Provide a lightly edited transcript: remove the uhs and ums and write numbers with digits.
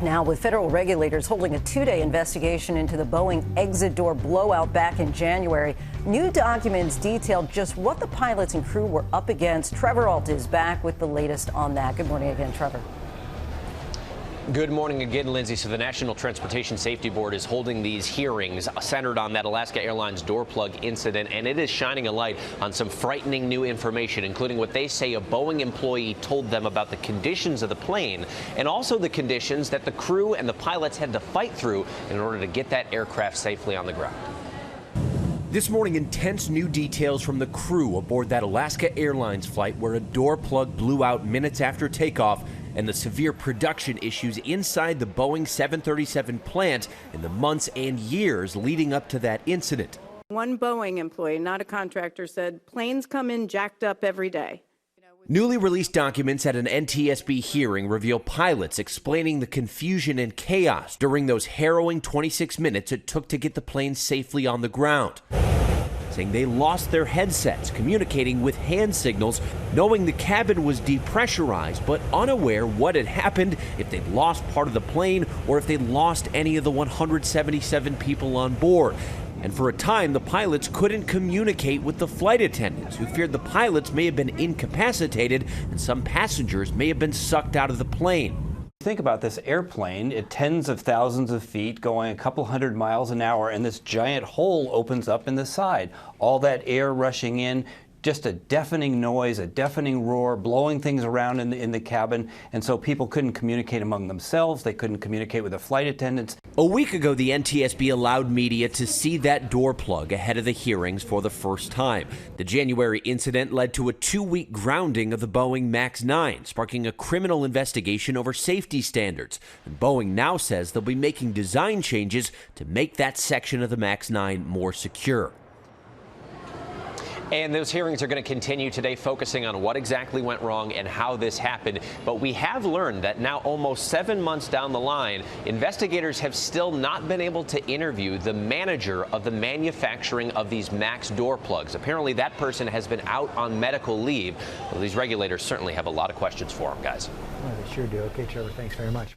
Now, with federal regulators holding a 2-day investigation into the Boeing exit door blowout back in January, new documents detailed just what the pilots and crew were up against. Trevor Ault is back with the latest on that. Good morning again, Trevor. Good morning again, Lindsay. So the National Transportation Safety Board is holding these hearings centered on that Alaska Airlines door plug incident, and it is shining a light on some frightening new information, including what they say a Boeing employee told them about the conditions of the plane and also the conditions that the crew and the pilots had to fight through in order to get that aircraft safely on the ground. This morning, intense new details from the crew aboard that Alaska Airlines flight where a door plug blew out minutes after takeoff, and the severe production issues inside the Boeing 737 plant in the months and years leading up to that incident. One Boeing employee, not a contractor, said planes come in jacked up every day. Newly released documents at an NTSB hearing reveal pilots explaining the confusion and chaos during those harrowing 26 minutes it took to get the plane safely on the ground, saying they lost their headsets, communicating with hand signals, knowing the cabin was depressurized, but unaware what had happened, if they'd lost part of the plane or if they'd lost any of the 177 people on board. And for a time, the pilots couldn't communicate with the flight attendants, who feared the pilots may have been incapacitated and some passengers may have been sucked out of the plane. Think about this airplane at tens of thousands of feet going a couple hundred miles an hour, and this giant hole opens up in the side. All that air rushing in, just a deafening noise, a deafening roar, blowing things around in the cabin, and so people couldn't communicate among themselves. They couldn't communicate with the flight attendants. A week ago, the NTSB allowed media to see that door plug ahead of the hearings for the first time. The January incident led to a 2-week grounding of the Boeing MAX 9, sparking a criminal investigation over safety standards. And Boeing now says they'll be making design changes to make that section of the MAX 9 more secure. And those hearings are going to continue today, focusing on what exactly went wrong and how this happened. But we have learned that now, almost 7 months down the line, investigators have still not been able to interview the manager of the manufacturing of these MAX door plugs. Apparently, that person has been out on medical leave. Well, these regulators certainly have a lot of questions for him, guys. Well, they sure do. Okay, Trevor, thanks very much.